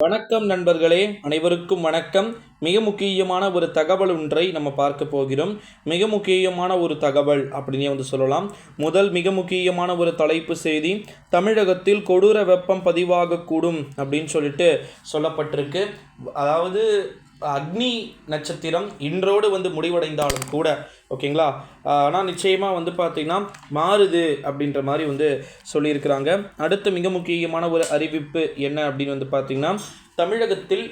வணக்கம் நண்பர்களே, அனைவருக்கும் வணக்கம். மிக முக்கியமான ஒரு தகவல் ஒன்றை நம்ம பார்க்க போகிறோம். மிக முக்கியமான ஒரு தகவல் அப்படின்னே சொல்லலாம். முதல் மிக முக்கியமான ஒரு தலைப்பு செய்தி, தமிழகத்தில் கொடூர வெப்பம் பதிவாகக்கூடும் அப்படின்னு சொல்லிட்டு சொல்லப்பட்டிருக்கு. அதாவது அக்னி நட்சத்திரம் இன்றோடு முடிவடைந்தாலும் கூட ஓகேங்களா, ஆனால் நிச்சயமாக பார்த்திங்கன்னா மாறுது அப்படின்ற மாதிரி சொல்லியிருக்கிறாங்க. அடுத்து மிக முக்கியமான ஒரு அறிவிப்பு என்ன அப்படின்னு பார்த்திங்கன்னா, தமிழகத்தில்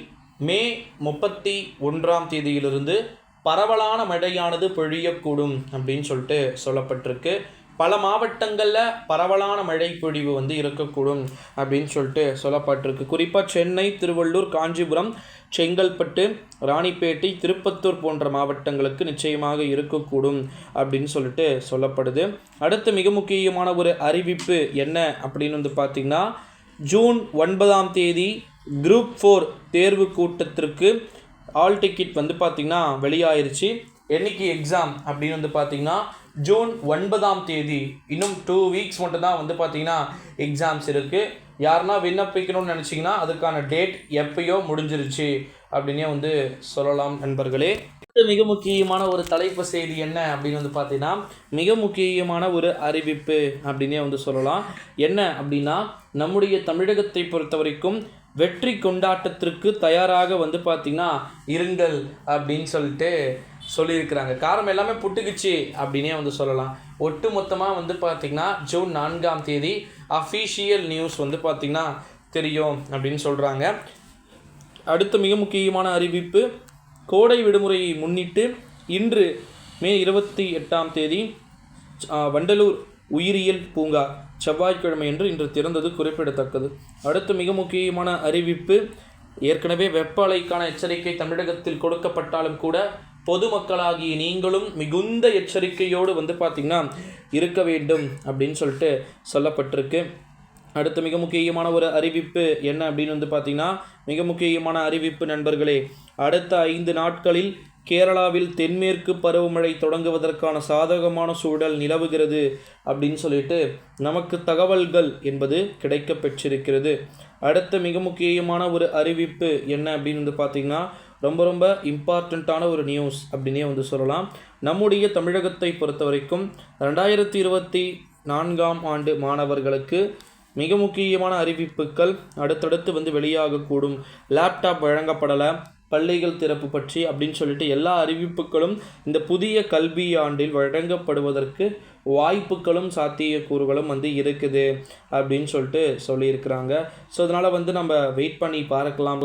மே 31ஆம் தேதியிலிருந்து பரவலான மழையானது பொழியக்கூடும் அப்படின்னு சொல்லிட்டு சொல்லப்பட்டிருக்கு. பல மாவட்டங்களில் பரவலான மழை பொழிவு இருக்கக்கூடும் அப்படின்னு சொல்லிட்டு சொல்லப்பட்டிருக்கு. குறிப்பாக சென்னை, திருவள்ளூர், காஞ்சிபுரம், செங்கல்பட்டு, ராணிப்பேட்டை, திருப்பத்தூர் போன்ற மாவட்டங்களுக்கு நிச்சயமாக இருக்கக்கூடும் அப்படின்னு சொல்லிட்டு சொல்லப்படுது. அடுத்து மிக முக்கியமான ஒரு அறிவிப்பு என்ன அப்படின்னு பார்த்திங்கன்னா, ஜூன் 9ஆம் தேதி குரூப் 4 தேர்வு கூட்டத்திற்கு ஆல் டிக்கெட் பார்த்திங்கன்னா வெளியாயிருச்சு. என்னைக்கு எக்ஸாம் அப்படின்னு பார்த்திங்கன்னா ஜூன் 9ஆம் தேதி. இன்னும் 2 வீக்ஸ் மட்டும்தான் பார்த்திங்கன்னா எக்ஸாம்ஸ் இருக்குது. யாருன்னா விண்ணப்பிக்கணும்னு நினச்சிங்கன்னா அதுக்கான டேட் எப்பயோ முடிஞ்சிருச்சு அப்படின்னே சொல்லலாம் நண்பர்களே. மிக முக்கியமான ஒரு தலைப்பு செய்தி என்ன அப்படின்னு பார்த்திங்கன்னா, மிக முக்கியமான ஒரு அறிவிப்பு அப்படின்னே சொல்லலாம். என்ன அப்படின்னா, நம்முடைய தமிழகத்தை பொறுத்த வரைக்கும் வெற்றி கொண்டாட்டத்திற்கு தயாராக பார்த்திங்கன்னா இருங்கள் அப்படின்னு சொல்லிட்டு சொல்லியிருக்கிறாங்க. காரணம் எல்லாமே புட்டுக்குச்சு அப்படின்னே சொல்லலாம். ஒட்டு மொத்தமாக பார்த்திங்கன்னா ஜூன் 4ஆம் தேதி அஃபீஷியல் நியூஸ் பார்த்திங்கன்னா தெரியும் அப்படின்னு சொல்கிறாங்க. அடுத்த மிக முக்கியமான அறிவிப்பு, கோடை விடுமுறையை முன்னிட்டு இன்று மே 28ஆம் தேதி வண்டலூர் உயிரியல் பூங்கா செவ்வாய்க்கிழமை என்று இன்று திறந்தது குறிப்பிடத்தக்கது. அடுத்து மிக முக்கியமான அறிவிப்பு, ஏற்கனவே வெப்ப அலைக்கான எச்சரிக்கை தமிழகத்தில் கொடுக்கப்பட்டாலும் கூட பொதுமக்களாகிய நீங்களும் மிகுந்த எச்சரிக்கையோடு பார்த்திங்கன்னா இருக்க வேண்டும் அப்படின்னு சொல்லிட்டு சொல்லப்பட்டிருக்கு. அடுத்து மிக முக்கியமான ஒரு அறிவிப்பு என்ன அப்படின்னு பார்த்திங்கன்னா, மிக முக்கியமான அறிவிப்பு நண்பர்களே, அடுத்த 5 நாட்களில் கேரளாவில் தென்மேற்கு பருவமழை தொடங்குவதற்கான சாதகமான சூழல் நிலவுகிறது அப்படின்னு சொல்லிட்டு நமக்கு தகவல்கள் என்பது கிடைக்க பெற்றிருக்கிறது. அடுத்த மிக முக்கியமான ஒரு அறிவிப்பு என்ன அப்படின்னு பார்த்திங்கன்னா, ரொம்ப இம்பார்ட்டண்ட்டான ஒரு நியூஸ் அப்படின்னே சொல்லலாம். நம்முடைய தமிழகத்தை பொறுத்த வரைக்கும் 2024ஆம் ஆண்டு மாணவர்களுக்கு மிக முக்கியமான அறிவிப்புகள் அடுத்தடுத்து வெளியாகக்கூடும். லேப்டாப் வழங்கப்படலை, பள்ளிகள் திறப்பு பற்றி அப்படின்னு சொல்லிட்டு எல்லா அறிவிப்புகளும் இந்த புதிய கல்வி ஆண்டில் வழங்கப்படுவதற்கு வாய்ப்புகளும் சாத்தியக்கூறுகளும் இருக்குது அப்படின்னு சொல்லிட்டு சொல்லியிருக்கிறாங்க. ஸோ அதனால் நம்ம வெயிட் பண்ணி பார்க்கலாம்.